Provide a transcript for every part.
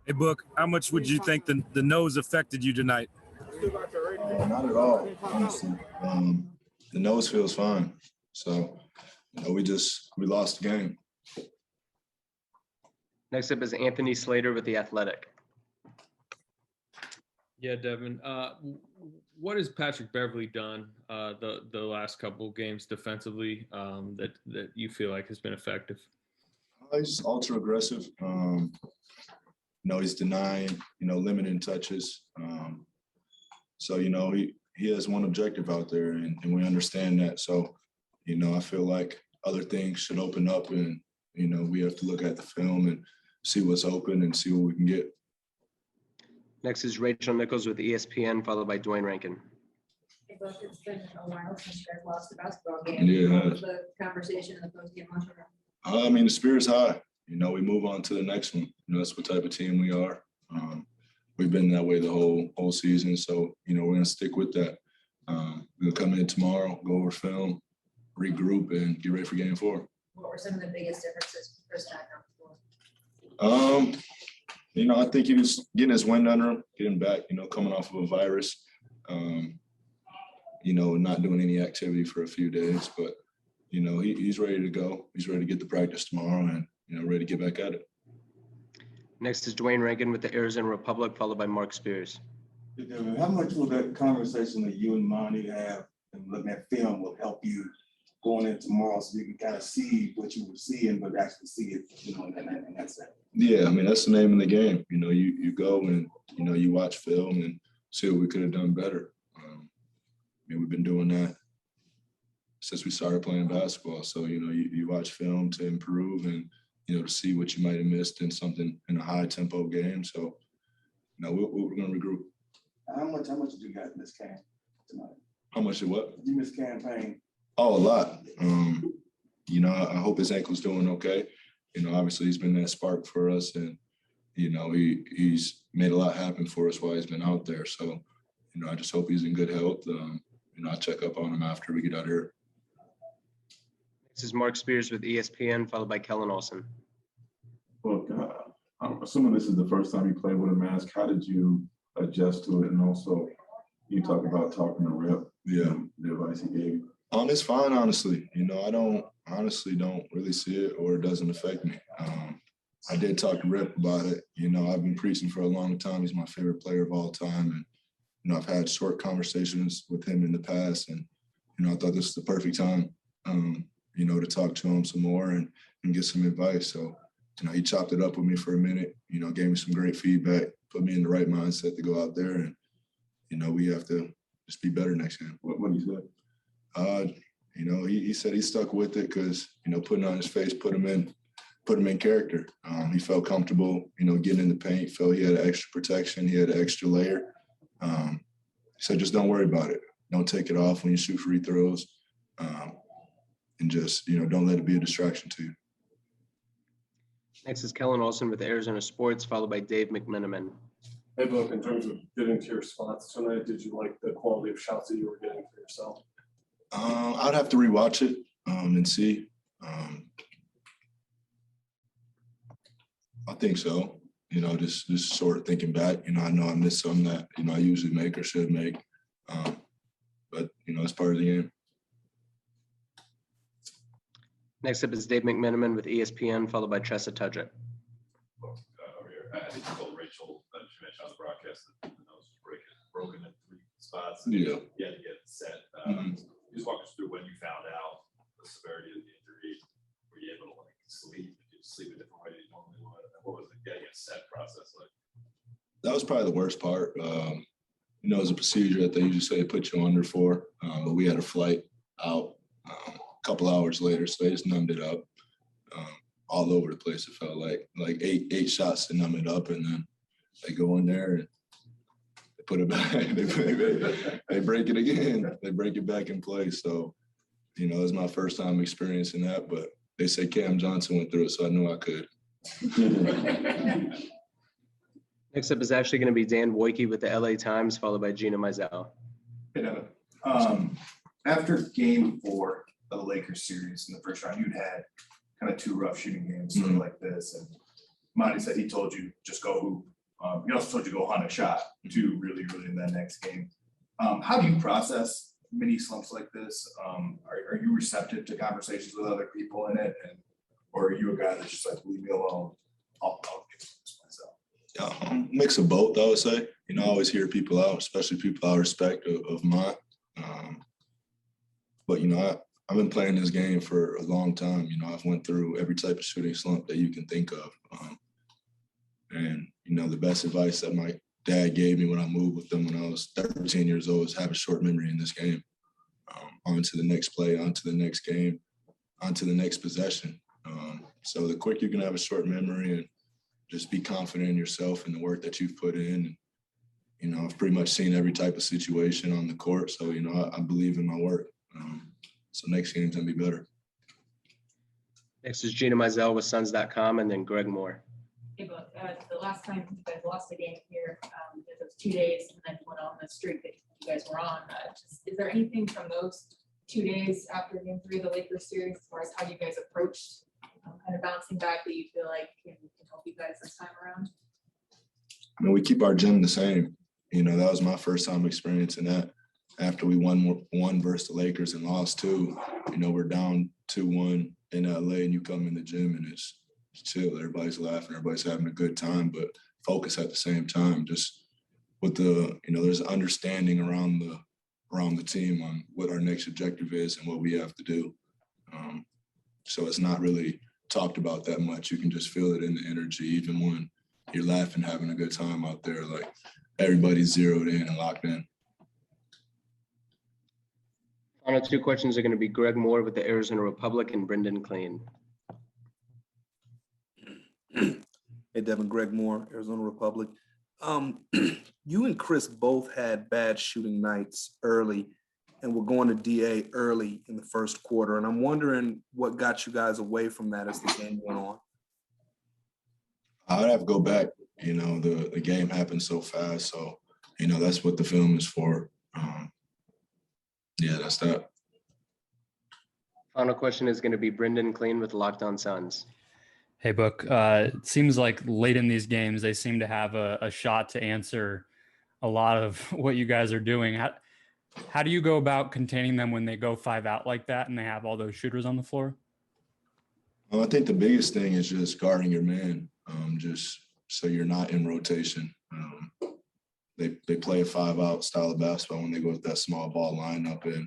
Hey, Book, how much would you think the nose affected you tonight? Not at all, honestly. The nose feels fine. So, we lost the game. Next up is Anthony Slater with The Athletic. Yeah, Devin. What has Patrick Beverley done the last couple of games defensively that you feel like has been effective? He's ultra aggressive. He's denying, limiting touches. So, he has one objective out there, and we understand that. So, I feel like other things should open up, and, we have to look at the film and see what's open and see what we can get. Next is Rachel Nichols with ESPN, followed by Dwayne Rankin. Hey, Buck, it's been a while since you guys lost a basketball game. Yeah. What was the conversation in the post-game lunch room? The spirit's high. We move on to the next one. That's what type of team we are. We've been that way the whole season. So, we're going to stick with that. We're going to come in tomorrow, go over film, regroup, and get ready for game 4. What were some of the biggest differences first time on the floor? I think he was getting his wind under him, getting back, coming off of a virus, not doing any activity for a few days. But, he's ready to go. He's ready to get the practice tomorrow and, ready to get back at it. Next is Dwayne Rankin with the Arizona Republic, followed by Mark Spears. How much will that conversation that you and Monty have and looking at film will help you going in tomorrow so you can kind of see what you were seeing, but actually see it, and that's it? Yeah, that's the name of the game. You go and, you watch film and see what we could have done better. We've been doing that since we started playing basketball. So, you watch film to improve and, to see what you might have missed in something in a high tempo game. So, we're going to regroup. How much did you guys miss Cam tonight? How much of what? Did you miss campaign? Oh, a lot. I hope his ankle's doing okay. Obviously he's been that spark for us, and, he's made a lot happen for us while he's been out there. So, I just hope he's in good health. I'll check up on him after we get out of here. This is Mark Spears with ESPN, followed by Kellen Olson. Look, I'm assuming this is the first time you played with a mask. How did you adjust to it? And also, you talk about talking to Rip. Yeah. The advice he gave you. It's fine, honestly. I don't really see it, or it doesn't affect me. I did talk to Rip about it. I've been preaching for a long time. He's my favorite player of all time. And, I've had short conversations with him in the past. And, I thought this was the perfect time, to talk to him some more and get some advice. So, he chopped it up with me for a minute, gave me some great feedback, put me in the right mindset to go out there. And, we have to just be better next game. What did he say? He said he stuck with it because, putting on his face, put him in character. He felt comfortable, getting in the paint, felt he had an extra protection. He had an extra layer. He said, just don't worry about it. Don't take it off when you shoot free throws. And just, don't let it be a distraction to you. Next is Kellen Olson with Arizona Sports, followed by Dave McMenamin. Hey, Book, in terms of getting to your spots tonight, did you like the quality of shots that you were getting for yourself? I'd have to rewatch it and see. I think so. Just sort of thinking back, I know I missed some that, I usually make or should make. But, it's part of the game. Next up is Dave McMenamin with ESPN, followed by Tressa Tudget. I think you told Rachel that she mentioned on the broadcast that the nose was broken in 3 spots. Yeah. You had to get it set. Just walk us through when you found out the severity of the injury. Were you able to sleep? Did you sleep a different way than you normally would? And what was the getting it set process like? That was probably the worst part. It was a procedure that they usually say put you under for, but we had a flight out a couple hours later, so they just numbed it up. All over the place. It felt like eight shots to numb it up, and then they go in there and they put it back. they break it again. They break it back in place. So, it was my first time experiencing that, but they say Cam Johnson went through it, so I knew I could. Next up is actually going to be Dan Wojcicki with the LA Times, followed by Gina Mizell. Hey, Devin. After game 4 of the Lakers series in the first round, you'd had kind of 2 rough shooting games sort of like this. And Monty said he told you just go hoop He also told you to go hunt a shot too, really early in that next game. How do you process mini slumps like this? Are you receptive to conversations with other people in it, or are you a guy that's just like, leave me alone? I'll get this myself. Mix of both, I would say. You know, I always hear people out, especially people I respect of mine. But, you know, I've been playing this game for a long time. You know, I've went through every type of shooting slump that you can think of. And, you know, the best advice that my dad gave me when I moved with them when I was 13 years old is have a short memory in this game. On to the next play, on to the next game, on to the next possession. So the quicker you can have a short memory and just be confident in yourself and the work that you've put in. And, you know, I've pretty much seen every type of situation on the court. So, you know, I believe in my work. So next game's gonna be better. Next is Gina Mizell with Suns.com, and then Greg Moore. Hey, but the last time you guys lost a game here, it was 2 days and then went on the streak that you guys were on. Is there anything from those 2 days after game 3 of the Lakers series, as far as how you guys approached kind of bouncing back, that you feel like can help you guys this time around? I mean, we keep our gym the same. You know, that was my first time experiencing that. After we won versus the Lakers and lost 2, you know, we're down 2-1 in LA, and you come in the gym and it's chill. Everybody's laughing, everybody's having a good time, but focus at the same time. Just with the, you know, there's understanding around the team on what our next objective is and what we have to do. So it's not really talked about that much. You can just feel it in the energy, even when you're laughing, having a good time out there. Like everybody's zeroed in and locked in. Final 2 questions are going to be Greg Moore with the Arizona Republic and Brendan Clean. Hey, Devin, Greg Moore, Arizona Republic. You and Chris both had bad shooting nights early and were going to DA early in the first quarter. And I'm wondering what got you guys away from that as the game went on. I'd have to go back. You know, the game happened so fast. So, you know, that's what the film is for. Yeah, that's that. Final question is going to be Brendan Clean with Locked On Suns. Hey, Book. It seems like late in these games, they seem to have a shot to answer a lot of what you guys are doing. How do you go about containing them when they go 5 out like that and they have all those shooters on the floor? Well, I think the biggest thing is just guarding your man, just so you're not in rotation. They play a 5-out style of basketball when they go with that small ball lineup. And,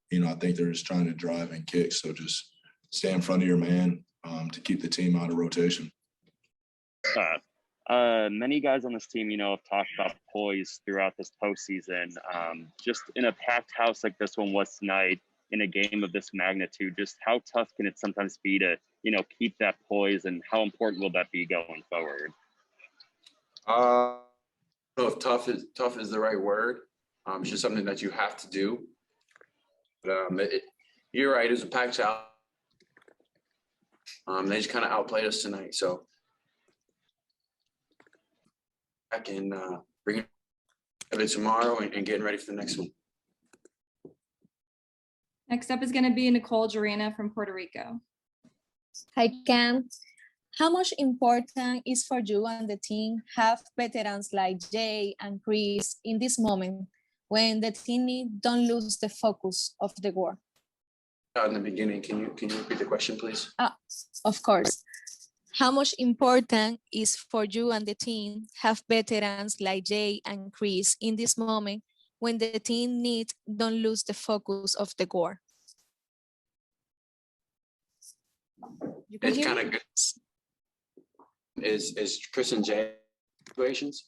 you know, I think they're just trying to drive and kick. So just stay in front of your man to keep the team out of rotation. Many guys on this team, you know, have talked about poise throughout this postseason. Just in a packed house like this one was tonight, in a game of this magnitude, just how tough can it sometimes be to, you know, keep that poise, and how important will that be going forward? I don't know if tough is the right word. It's just something that you have to do. But you're right, it was a packed house. They just kind of outplayed us tonight. So I can bring it tomorrow and getting ready for the next one. Next up is going to be Nicole Jorina from Puerto Rico. Hi, Cam. How much important is for you and the team have veterans like Jay and Chris in this moment when the team don't lose the focus of the war? In the beginning, can you repeat the question, please? Of course. How much important is for you and the team have veterans like Jay and Chris in this moment when the team don't lose the focus of the war? It's kind of good. Is Chris and Jay situations?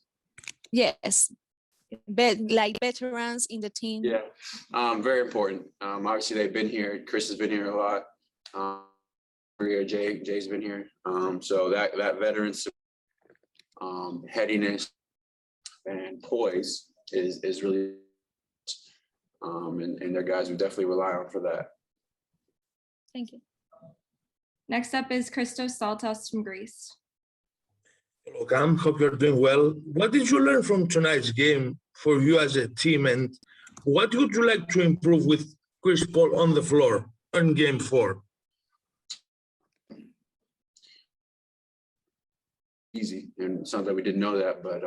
Yes, like veterans in the team. Yeah, very important. Obviously, they've been here. Chris has been here a lot. Jay's been here. So that veterans headiness and poise is really, and their guys would definitely rely on for that. Thank you. Next up is Christos Saltas from Greece. Hello, Cam. Hope you're doing well. What did you learn from tonight's game for you as a team, and what would you like to improve with Chris Paul on the floor in Game 4? easy. And it's not that we didn't know that, but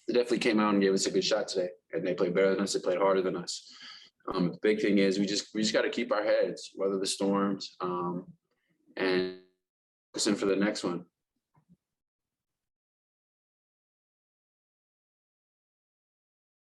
they definitely came out and gave us a good shot today. And they played better than us. They played harder than us. The big thing is we just got to keep our heads, weather the storms, and listen for the next one.